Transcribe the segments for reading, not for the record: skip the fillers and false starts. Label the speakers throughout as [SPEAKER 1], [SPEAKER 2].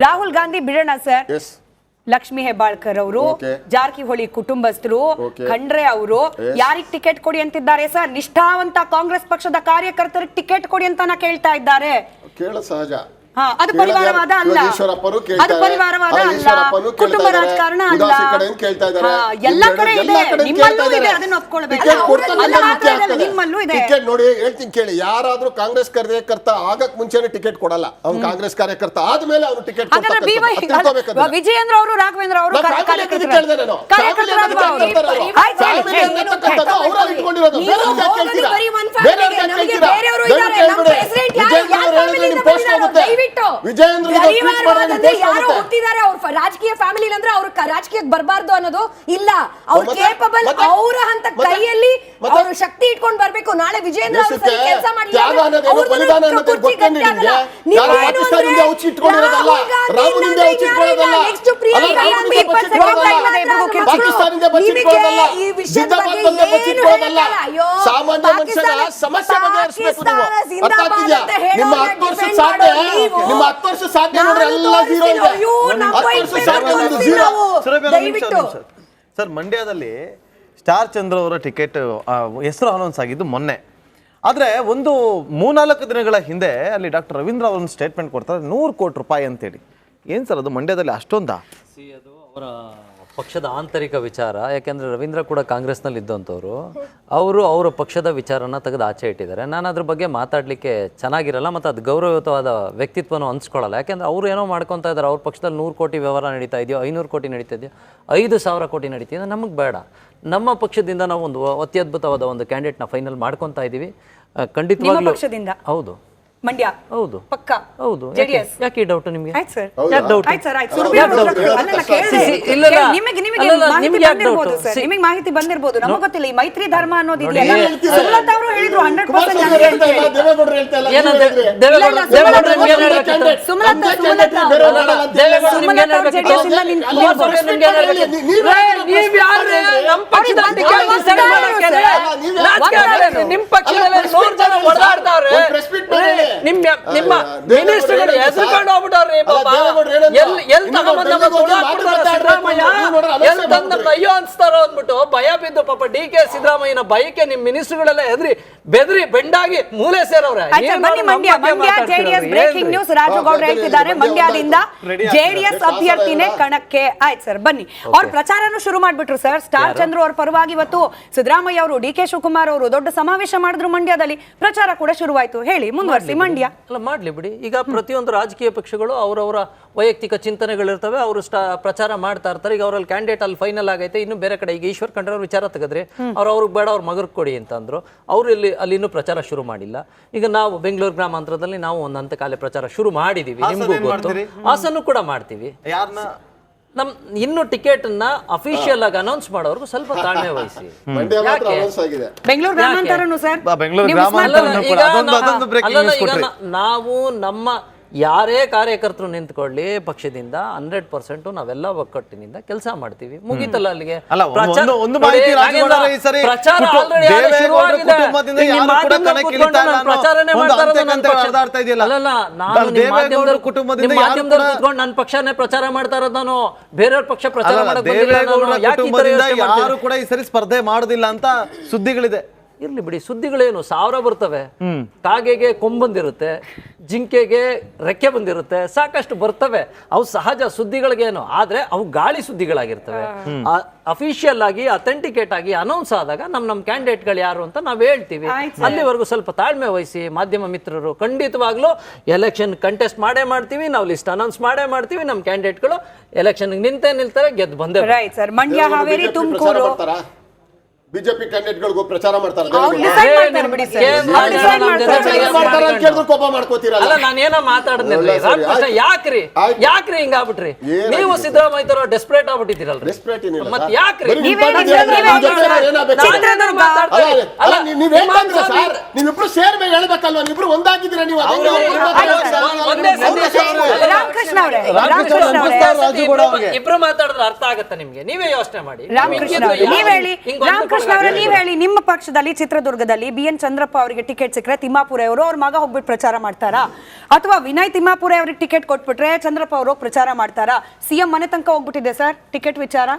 [SPEAKER 1] ರಾಹುಲ್ ಗಾಂಧಿ ಬಿಡೋಣ ಸರ್. ಲಕ್ಷ್ಮಿ ಹೆಬ್ಬಾಳ್ಕರ್ ಅವರು, ಜಾರಕಿಹೊಳಿ ಕುಟುಂಬಸ್ಥರು, ಖಂಡ್ರೆ ಅವರು ಯಾರಿಗೆ ಟಿಕೆಟ್ ಕೊಡಿ ಅಂತಿದ್ದಾರೆ ಸರ್? ನಿಷ್ಠಾವಂತ ಕಾಂಗ್ರೆಸ್ ಪಕ್ಷದ ಕಾರ್ಯಕರ್ತರಿಗೆ ಟಿಕೆಟ್ ಕೊಡಿ ಅಂತ ಕೇಳ್ತಾ ಇದ್ದಾರೆ.
[SPEAKER 2] ಕೇಳ ಸಹಜ.
[SPEAKER 1] ಅದು ಪರಿವಾರವಾದ ಅಲ್ಲ, ಅದು ಪರಿವಾರವಾದ ಅಲ್ಲ, ಕುಟುಂಬ ರಾಜಕಾರಣ ಅಲ್ಲ. ಎಲ್ಲ ಕಡೆ ಇದೆ, ನಿಮ್ಮಲ್ಲೂ ಇದೆ, ಅದನ್ನ ಒಪ್ಕೊಳ್ಬೇಕು. ನಿಮ್ಮಲ್ಲೂ ಇದೆ.
[SPEAKER 2] ಟಿಕೆಟ್ ನೋಡಿ ಹೇಳ್ತೀನಿ ಕೇಳಿ, ಯಾರಾದ್ರೂ ಕಾಂಗ್ರೆಸ್ ಕಾರ್ಯಕರ್ತ ಆಗಕ್ ಮುಂಚೆನೆ ಟಿಕೆಟ್ ಕೊಡಲ್ಲ. ಅವ್ನು ಕಾಂಗ್ರೆಸ್ ಕಾರ್ಯಕರ್ತ ಆದ್ಮೇಲೆ ಅವ್ರು ಟಿಕೆಟ್ ಕೊಡ್ತಾರೆ.
[SPEAKER 1] ವಿಜಯೇಂದ್ರ ಅವರು, ರಾಘವೇಂದ್ರ ಅವರು
[SPEAKER 3] ರಾಜಕೀಯ ಫ್ಯಾಮಿಲಿ ಅಂದ್ರೆ ಅವ್ರ ರಾಜಕೀಯಕ್ಕೆ ಬರಬಾರ್ದು ಅನ್ನೋದು ಇಲ್ಲ. ಅವ್ರು ಕೇಪಬಲ್, ಅವರ ಹಂತ ಕೈಯಲ್ಲಿ ಅವರು ಶಕ್ತಿ ಇಟ್ಕೊಂಡು ಬರ್ಬೇಕು. ನಾಳೆ ವಿಜಯೇಂದ್ರ ಅವರು ಸರಿ ಕೆಲಸ ಮಾಡಿಲ್ಲ,
[SPEAKER 2] ಸಾಮಾನ್ಯ ಮನುಷ್ಯನ ಸಮಸ್ಯೆ ಬಗೆಹರಿಸಬೇಕು. ನಿಮ್ಮ 10 ವರ್ಷ ಸಾಧ್ಯ, ನಿಮ್ಮ 10 ವರ್ಷ ಸಾಧ್ಯ ನೋಡ್ರಿ, ಎಲ್ಲ ಝೀರೋ ಇದೆ. 10 ವರ್ಷ ಸಾಧ್ಯ ಝೀರೋ.
[SPEAKER 4] ಸರ್, ಮಂಡ್ಯದಲ್ಲಿ ಸ್ಟಾರ್ ಚಂದ್ರ ಅವರ ಟಿಕೆಟ್ ಹೆಸರು ಅನೌನ್ಸ್ ಆಗಿದ್ದು ಮೊನ್ನೆ. ಆದರೆ ಒಂದು 3-4 ದಿನಗಳ ಹಿಂದೆ ಅಲ್ಲಿ ಡಾಕ್ಟರ್ ರವೀಂದ್ರ ಅವರೊಂದು ಸ್ಟೇಟ್ಮೆಂಟ್ ಕೊಡ್ತಾರೆ, 100 ಕೋಟಿ ರೂಪಾಯಿ ಅಂತೇಳಿ. ಏನು ಸರ್ ಅದು ಮಂಡ್ಯದಲ್ಲಿ ಅಷ್ಟೊಂದಾ?
[SPEAKER 5] ಅದು ಅವರ ಪಕ್ಷದ ಆಂತರಿಕ ವಿಚಾರ. ಯಾಕೆಂದರೆ ರವೀಂದ್ರ ಕೂಡ ಕಾಂಗ್ರೆಸ್ನಲ್ಲಿ ಇದ್ದಂಥವ್ರು, ಅವರು ಅವರ ಪಕ್ಷದ ವಿಚಾರನ ತೆಗೆದು ಆಚೆ ಇಟ್ಟಿದ್ದಾರೆ. ನಾನು ಅದ್ರ ಬಗ್ಗೆ ಮಾತಾಡಲಿಕ್ಕೆ ಚೆನ್ನಾಗಿರಲ್ಲ, ಮತ್ತು ಅದು ಗೌರವಯುತವಾದ ವ್ಯಕ್ತಿತ್ವನೂ ಅನ್ಸ್ಕೊಳ್ಳಲ್ಲ. ಯಾಕೆಂದರೆ ಅವ್ರು ಏನೋ ಮಾಡ್ಕೊತಾ ಇದ್ದಾರೆ. ಅವ್ರ ಪಕ್ಷದಲ್ಲಿ 100 ಕೋಟಿ ವ್ಯವಹಾರ ನಡೀತಾ ಇದೆಯೋ, 500 ಕೋಟಿ ನಡೀತಾ ಇದೆಯೋ, 5,000 ಕೋಟಿ ನಡೀತಿದೆ, ನಮಗೆ ಬೇಡ. ನಮ್ಮ ಪಕ್ಷದಿಂದ ನಾವು ಒಂದು ಅತ್ಯದ್ಭುತವಾದ ಒಂದು ಕ್ಯಾಂಡಿಡೇಟ್ನ ಫೈನಲ್ ಮಾಡ್ಕೊತಾ ಇದ್ದೀವಿ. ಖಂಡಿತವಾಗ್ಲೂ ಹೌದು.
[SPEAKER 1] ಮಂಡ್ಯ
[SPEAKER 5] ಹೌದು,
[SPEAKER 1] ಪಕ್ಕ
[SPEAKER 5] ಹೌದು. ಯಾಕೆ ಡೌಟ್ ನಿಮಗೆ?
[SPEAKER 1] ನಿಮಗೆ ಮಾಹಿತಿ ಬಂದಿರಬಹುದು, ನಮಗೆ ಗೊತ್ತಿಲ್ಲ. ಈ ಮೈತ್ರಿ ಧರ್ಮ ಅನ್ನೋದು ಇದೆಯಲ್ಲ, ಸುಮಲತಾ ಅವರು ಹೇಳಿದ್ರು 100%
[SPEAKER 5] ನಿಮ್ಮ ಮಿನಿಸ್ಟರ್ಗಳು ಎದುರ್ಕೊಂಡು ಹೋಗ್ಬಿಟ್ಟವ್ರಿ. ಅಯ್ಯೋ ಅನ್ಸ್ತಾರೋ ಅಂದ್ಬಿಟ್ಟು ಭಯ ಬಿದ್ದು ಪಾಪ DK ಸಿದ್ದರಾಮಯ್ಯನ ಭಯಕ್ಕೆ ನಿಮ್ ಮಿನಿಸ್ಟರ್ಗಳೆಲ್ಲ ಬೆದರಿ ಬೆಂಡಾಗಿ ಮೂಲೆ ಸೇರವ್ರೆ.
[SPEAKER 1] ಬ್ರೇಕಿಂಗ್ ನ್ಯೂಸ್, ರಾಜುಗೌಡ ಹೇಳ್ತಿದ್ದಾರೆ ಮಂಡ್ಯದಿಂದ ಜೆಡಿಎಸ್ ಅಭ್ಯರ್ಥಿನೇ ಕಣಕ್ಕೆ. ಆಯ್ತು ಸರ್, ಬನ್ನಿ. ಅವ್ರ ಪ್ರಚಾರನೂ ಶುರು ಮಾಡ್ಬಿಟ್ರು ಸರ್. ಸ್ಟಾರ್ ಚಂದ್ರು ಅವ್ರ ಪರವಾಗಿ ಇವತ್ತು ಸಿದ್ದರಾಮಯ್ಯ ಅವರು, DK ಶಿವಕುಮಾರ್ ಅವರು ದೊಡ್ಡ ಸಮಾವೇಶ ಮಾಡಿದ್ರು ಮಂಡ್ಯದಲ್ಲಿ. ಪ್ರಚಾರ ಕೂಡ ಶುರುವಾಯ್ತು. ಹೇಳಿ, ಮುಂದುವರಿಸಿ. ಮಂಡ್ಯ
[SPEAKER 5] ಅಲ್ಲ, ಮಾಡ್ಲಿ ಬಿಡಿ. ಈಗ ಪ್ರತಿಯೊಂದು ರಾಜಕೀಯ ಪಕ್ಷಗಳು ಅವರವರ ವೈಯಕ್ತಿಕ ಚಿಂತನೆಗಳಿರ್ತವೆ, ಅವರು ಪ್ರಚಾರ ಮಾಡ್ತಾ ಇರ್ತಾರೆ. ಈಗ ಅವರಲ್ಲಿ ಕ್ಯಾಂಡಿಡೇಟ್ ಅಲ್ಲಿ ಫೈನಲ್ ಆಗೈತೆ. ಇನ್ನು ಬೇರೆ ಕಡೆ ಈಗ ಈಶ್ವರ್ ಖಂಡ್ರೆ ಅವ್ರ ವಿಚಾರ ತೆಗೆದ್ರೆ ಅವ್ರಿಗೆ ಬೇಡ, ಅವ್ರ ಮಗರ್ ಕೊಡಿ ಅಂತ ಅಂದ್ರು. ಅವರು ಅಲ್ಲಿ ಇನ್ನೂ ಪ್ರಚಾರ ಶುರು ಮಾಡಿಲ್ಲ. ಈಗ ನಾವು ಬೆಂಗಳೂರು ಗ್ರಾಮಾಂತರದಲ್ಲಿ ನಾವು ಒಂದು ಹಂತಕಾಲ ಪ್ರಚಾರ ಶುರು ಮಾಡಿದೀವಿ. ನಿಮ್ಗೂ ಗೊತ್ತು, ಹಾಸನ್ನು ಕೂಡ ಮಾಡ್ತೀವಿ. ನಮ್ ಇನ್ನು ಟಿಕೆಟ್ ಅನ್ನ ಅಫಿಷಿಯಲ್ ಆಗಿ ಅನೌನ್ಸ್ ಮಾಡೋರ್ಗು ಸ್ವಲ್ಪ ತಾಳ್ಮೆ ವಹಿಸಿ.
[SPEAKER 1] ಬೆಂಗಳೂರು ಗ್ರಾಮಾಂತರನು ಸರ್,
[SPEAKER 5] ನಾವು ನಮ್ಮ ಯಾರೇ ಕಾರ್ಯಕರ್ತರು ನಿಂತ್ಕೊಳ್ಳಿ ಪಕ್ಷದಿಂದ 100% ನಾವೆಲ್ಲ ಒಕ್ಕಟ್ಟಿನಿಂದ ಕೆಲಸ ಮಾಡ್ತೀವಿ. ಮುಗಿತಲ್ಲ ಅಲ್ಲಿಗೆ. ನನ್ನ ಪಕ್ಷನೇ ಪ್ರಚಾರ ಮಾಡ್ತಾ ಇರೋದು, ನಾನು ಬೇರೆಯವ್ರ ಪಕ್ಷ ಪ್ರಚಾರ
[SPEAKER 4] ಯಾರು ಕೂಡ ಈ ಸರಿ ಸ್ಪರ್ಧೆ ಮಾಡುದಿಲ್ಲ ಅಂತ ಸುದ್ದಿಗಳಿದೆ.
[SPEAKER 5] ಇರ್ಲಿ ಬಿಡಿ, ಸುದ್ದಿಗಳೇನು 1000 ಬರ್ತವೆ. ಕಾಗೆಗೆ ಕೊಂಬಂದಿರುತ್ತೆ, ಜಿಂಕೆಗೆ ರೆಕ್ಕೆ ಬಂದಿರುತ್ತೆ, ಸಾಕಷ್ಟು ಬರ್ತವೆ. ಅವು ಸಹಜ ಸುದ್ದಿಗಳಿಗೇನು. ಆದ್ರೆ ಅವು ಗಾಳಿ ಸುದ್ದಿಗಳಾಗಿರ್ತವೆ. ಅಫಿಷಿಯಲ್ ಆಗಿ ಅಥೆಂಟಿಕೇಟ್ ಆಗಿ ಅನೌನ್ಸ್ ಆದಾಗ ನಮ್ ಕ್ಯಾಂಡಿಡೇಟ್ಗಳು ಯಾರು ಅಂತ ನಾವ್ ಹೇಳ್ತೀವಿ. ಅಲ್ಲಿವರೆಗೂ ಸ್ವಲ್ಪ ತಾಳ್ಮೆ ವಹಿಸಿ ಮಾಧ್ಯಮ ಮಿತ್ರರು. ಖಂಡಿತವಾಗ್ಲೂ ಎಲೆಕ್ಷನ್ ಕಂಟೆಸ್ಟ್ ಮಾಡೇ ಮಾಡ್ತೀವಿ, ನಾವು ಲಿಸ್ಟ್ ಅನೌನ್ಸ್ ಮಾಡೇ ಮಾಡ್ತೀವಿ. ನಮ್ ಕ್ಯಾಂಡಿಡೇಟ್ಗಳು ಎಲೆಕ್ಷನ್ ನಿಲ್ತಾರೆ, ಗೆದ್ದು ಬಂದೇ.
[SPEAKER 1] ಮಂಡ್ಯ, ಹಾವೇರಿ, ತುಮಕೂರು
[SPEAKER 2] ಬಿಜೆಪಿ ಕ್ಯಾಂಡಿಡೇಟ್ ಗಳಿಗೂ ಪ್ರಚಾರ ಮಾಡ್ತಾರೆ.
[SPEAKER 5] ನಾನೇನೋ ಮಾತಾಡಿದ್ರಿ, ಯಾಕ್ರಿ ಹಿಂಗಾಗ್ಬಿಟ್ರಿ ನೀವು? ಸಿದ್ದರಾಮಯ್ಯ ಡೆಸ್ಪರೇಟ್ ಆಗ್ಬಿಟ್ಟಿದ್ದೀರಲ್ರಿ, ಮತ್ತೆ ಯಾಕ್ರಿ?
[SPEAKER 2] ನೀವಿಬ್ರು ಸೇರ್ ಮೇಲೆ ಹೇಳ್ಬೇಕಲ್ವಾ? ನೀವಿಬ್ರು ಒಂದಾಗಿದ್ದೀರಾ ನೀವು?
[SPEAKER 5] ಇಬ್ರು ಮಾತಾಡಿದ್ರೆ ಅರ್ಥ ಆಗತ್ತ ನಿಮ್ಗೆ? ನೀವೇ ಯೋಚನೆ ಮಾಡಿ.
[SPEAKER 1] ರಾಮಕೃಷ್ಣ ಅವರೇ, ನೀವ್ ಹೇಳಿ, ನಿಮ್ಮ ಪಕ್ಷದಲ್ಲಿ ಚಿತ್ರದುರ್ಗದಲ್ಲಿ BN ಚಂದ್ರಪ್ಪ ಅವರಿಗೆ ಟಿಕೆಟ್ ಸಿಕ್ಕರೆ ತಿಮ್ಮಾಪುರ ಅವರು ಅವ್ರ ಮಗ ಹೋಗ್ಬಿಟ್ಟು ಪ್ರಚಾರ ಮಾಡ್ತಾರಾ, ಅಥವಾ ವಿನಯ್ ತಿಮ್ಮಾಪುರ ಅವ್ರಿಗೆ ಟಿಕೆಟ್ ಕೊಟ್ಬಿಟ್ರೆ ಚಂದ್ರಪ್ಪ ಅವರು ಪ್ರಚಾರ ಮಾಡ್ತಾರಾ? CM ಮನೆ ತನಕ ಹೋಗ್ಬಿಟ್ಟಿದೆ ಸರ್ ಟಿಕೆಟ್ ವಿಚಾರ.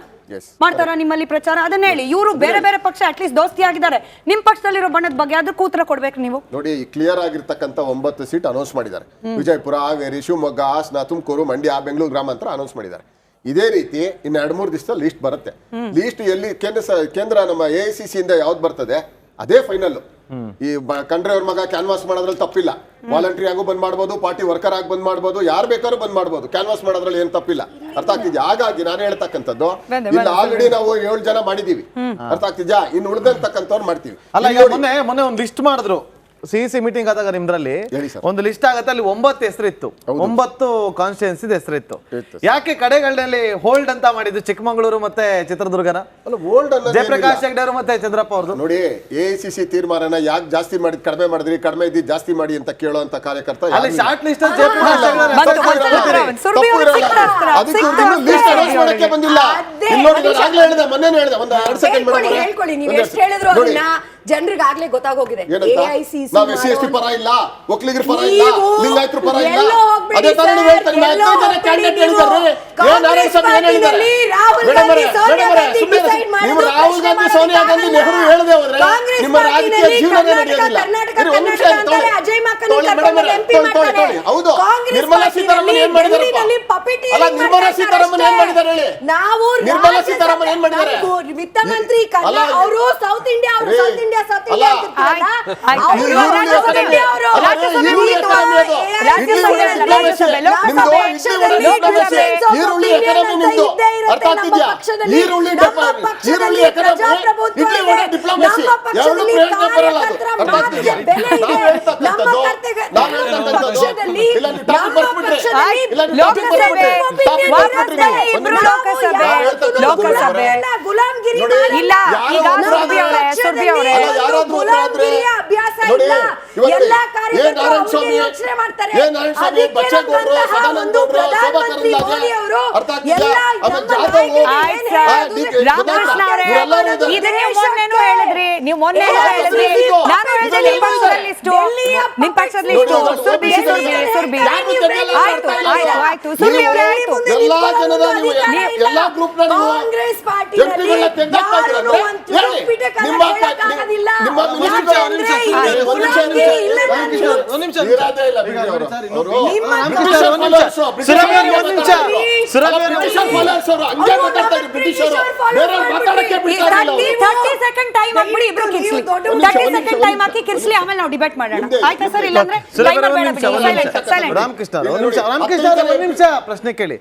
[SPEAKER 1] ಮಾಡ್ತಾರಾ ನಿಮ್ಮಲ್ಲಿ ಪ್ರಚಾರ? ಅದನ್ನ ಹೇಳಿ. ಇವರು ಬೇರೆ ಬೇರೆ ಪಕ್ಷ ಅಟ್ಲೀಸ್ಟ್ ದೋಸ್ತಿ ಆಗಿದ್ದಾರೆ, ನಿಮ್ ಪಕ್ಷದಲ್ಲಿರೋ ಬಣ್ಣದ ಬಗ್ಗೆ ಅದಕ್ಕೂ ಉತ್ತರ ಕೊಡ್ಬೇಕು ನೀವು.
[SPEAKER 2] ನೋಡಿ, ಕ್ಲಿಯರ್ ಆಗಿರ್ತಕ್ಕಂಥ 9 ಸೀಟ್ ಅನೌನ್ಸ್ ಮಾಡಿದ್ದಾರೆ. ವಿಜಯಪುರ, ಹಾವೇರಿ, ಶಿವಮೊಗ್ಗ, ಹಾಸನ, ತುಮಕೂರು, ಮಂಡ್ಯ, ಬೆಂಗಳೂರು ಗ್ರಾಮಾಂತರ ಅನೌನ್ಸ್ ಮಾಡಿದ್ದಾರೆ. ಇದೇ ರೀತಿ ಇನ್ನು 2-3 ದಿವಸದಲ್ಲಿ ಲಿಸ್ಟ್ ಬರುತ್ತೆ. ಲಿಸ್ಟ್ ಎಲ್ಲಿ ಕೇಂದ್ರ ನಮ್ಮ AICC ಇಂದ ಯಾವ್ದು ಬರ್ತದೆ ಅದೇ ಫೈನಲ್. ಈ ಖಂಡ್ರೆ ಅವ್ರ ಮಗ ಕ್ಯಾನ್ವಾಸ್ ಮಾಡೋದ್ರಲ್ಲಿ ತಪ್ಪಿಲ್ಲ. ವಾಲಂಟ್ರಿ ಆಗು ಬಂದ್ ಮಾಡ್ಬೋದು, ಪಾರ್ಟಿ ವರ್ಕರ್ ಆಗಿ ಬಂದ್ ಮಾಡ್ಬೋದು, ಯಾರು ಬೇಕಾದ್ರೂ ಬಂದ್ ಮಾಡ್ಬೋದು. ಕ್ಯಾನ್ವಾಸ್ ಮಾಡೋದ್ರಲ್ಲಿ ಏನ್ ತಪ್ಪಿಲ್ಲ. ಅರ್ಥ ಆಗ್ತಿದ್ಯಾ? ಹಾಗಾಗಿ ನಾನು ಹೇಳ್ತಕ್ಕಂಥದ್ದು, ಇಲ್ಲಿ ಆಲ್ರೆಡಿ ನಾವು 7 ಜನ ಮಾಡಿದೀವಿ. ಅರ್ಥ ಆಗ್ತಿದ್ಯಾ? ಇನ್ನು ಉಳಿದಿರ್ತಕ್ಕಂಥವ್ರು ಮಾಡ್ತೀವಿ.
[SPEAKER 4] ಅಲ್ಲ, ಈಗ ಮೊನ್ನೆ ಒಂದು ಲಿಸ್ಟ್ ಮಾಡಿದ್ರು CEC ಮೀಟಿಂಗ್ ಆದಾಗ. ನಿಮ್ದ್ರಲ್ಲಿ ಒಂದು ಲಿಸ್ಟ್ ಆಗತ್ತೆ, ಅಲ್ಲಿ 9 ಹೆಸರಿತ್ತು, 9 ಕಾನ್ಸ್ಟಿಟ್ಯೂನ್ಸಿ ಹೆಸರಿತ್ತು. ಯಾಕೆ ಕಡೆಗಳಲ್ಲಿ ಹೋಲ್ಡ್ ಅಂತ ಮಾಡಿದ್ದು ಚಿಕ್ಕಮಗಳೂರು ಮತ್ತೆ ಚಿತ್ರದುರ್ಗನ? ಜಯಪ್ರಕಾಶ್ ಹೆಗ್ಡೆ ಅವರು ಮತ್ತೆ ಚಂದ್ರಪ್ಪ ಅವ್ರದ್ದು.
[SPEAKER 2] ನೋಡಿ, AICC ತೀರ್ಮಾನನ ಯಾಕೆ ಜಾಸ್ತಿ ಮಾಡಿ ಕಡಿಮೆ ಮಾಡಿದ್ರಿ, ಕಡಿಮೆ ಇದ್ದು ಜಾಸ್ತಿ ಮಾಡಿ ಅಂತ ಕೇಳುವಂತ ಕಾರ್ಯಕರ್ತ
[SPEAKER 4] ಅಲ್ಲಿ ಶಾರ್ಟ್ ಲಿಸ್ಟ್ ಅಲ್ಲಿ ಜಯಪ್ರಕಾಶ್ ಹೆಗ್ಡೆ
[SPEAKER 2] ಬಂದಿಲ್ಲ. ಮೊನ್ನೆ ಹೇಳಿದೆ, ಒಂದು 2 ಸೆಕೆಂಡ್
[SPEAKER 3] ಹೇಳ್ಕೊಳ್ಳಿ, ನೀವು ಎಷ್ಟು ಹೇಳಿದ್ರು ಅದನ್ನ ಜನರಿಗೆ ಆಗ್ಲೇ ಗೊತ್ತಾಗೋಗಿದೆ. AICC
[SPEAKER 2] ನಾವು SC ಪರ ಇಲ್ಲ, ಒಕ್ಕಲಿಗರ ಪರ ಇಲ್ಲ, ಲಿಂಗಾಯತರ ಪರ ಇಲ್ಲ. ಅದೇ ತರ ನೀವು ಹೇಳ್ತಾರೆ. ನೀವು ರಾಹುಲ್ ಗಾಂಧಿ, ಸೋನಿಯಾ ಗಾಂಧಿ, ನೆಹರು ಹೇಳದೆ ಹೋದ್ರೆ ನಿಮ್ಮ ರಾಜಕೀಯ ಜೀವನನೇ ನಡೆಯೋದಿಲ್ಲ. ಹೌದು, ನಿರ್ಮಲಾ ಸೀತಾರಾಮನ್ ಏನ್ ಮಾಡಿದಾರೆ? ಅಲ್ಲ, ನಿರ್ಮಲಾ ಸೀತಾರಾಮನ್ ಏನ್ ಮಾಡಿದಾರೆ ಹೇಳಿ? ನಿರ್ಮಲಾ ಸೀತಾರಾಮನ್ ಏನ್ ಮಾಡಿದಾರೆ?
[SPEAKER 3] ವಿತ್ತ ಮಂತ್ರಿ ಅವರು ಸೌತ್ ಇಂಡಿಯಾ, ಅವರು ಸೌತ್ ಇಂಡಿಯಾ
[SPEAKER 2] ಈರುಳ್ಳಿ ಎಕನಾಮಿ ನಿಮ್ದು. ಅರ್ಥ ಆಗ್ತಿದ್ಯಾ? ಈರುಳ್ಳಿ ಡಿಪ್ಲೊಮಸಿ ಎರಡು ಪ್ರಯೋಜನ ಬರಲ್ಲ. ಅರ್ಥ ಆಗ್ತಿದ್ಯಾ? ನಾವು ಹೇಳ್ತಕ್ಕಂಥದ್ದು ಇಲ್ಲ, ನೀವು ಟಾಪಿಕ್ ಬರ್ಬಿಟ್ರಿ, ಇಲ್ಲ ಟಾಪಿಕ್ ಬರ್ಬಿಟ್ರಿ,
[SPEAKER 1] ಗುಲಾಮ್ಗಿರಿ ಇಲ್ಲ. ಈಗ ಸುರ್ಭಿ ಅವರೇ ರಾಮಕೃಷ್ಣ ಅವರೇ, ಇದನ್ನೇ ಮೊನ್ನೆನೂ ಹೇಳಿದ್ರಿ, ನೀವು ಮೊನ್ನೆ ಹೇಳಿದ್ರಿ, ನಾನು ಹೇಳಿದೆ ನಿಮ್ಮ ಪಕ್ಷದ ಲಿಸ್ಟು ಸುರ್ಭಿ. ಆಯ್ತು ಸುರ್ಭಿ ಅವರೇ, ಆಯ್ತು.
[SPEAKER 2] ಎಲ್ಲಾ ಜನದ ನೀವು ಎಲ್ಲಾ ಗ್ರೂಪ್ ನ
[SPEAKER 3] ಕಾಂಗ್ರೆಸ್ ಪಾರ್ಟಿ
[SPEAKER 1] ಆಮೇಲೆ ನಾವು ಡಿಬೇಟ್ ಮಾಡೋಣ. ಆಯ್ತಾ ಸರ್? ಇಲ್ಲಾಂದ್ರೆ
[SPEAKER 4] ರಾಮಕೃಷ್ಣ ಒಂದ್ ನಿಮಿಷ ಪ್ರಶ್ನೆ ಕೇಳಿ.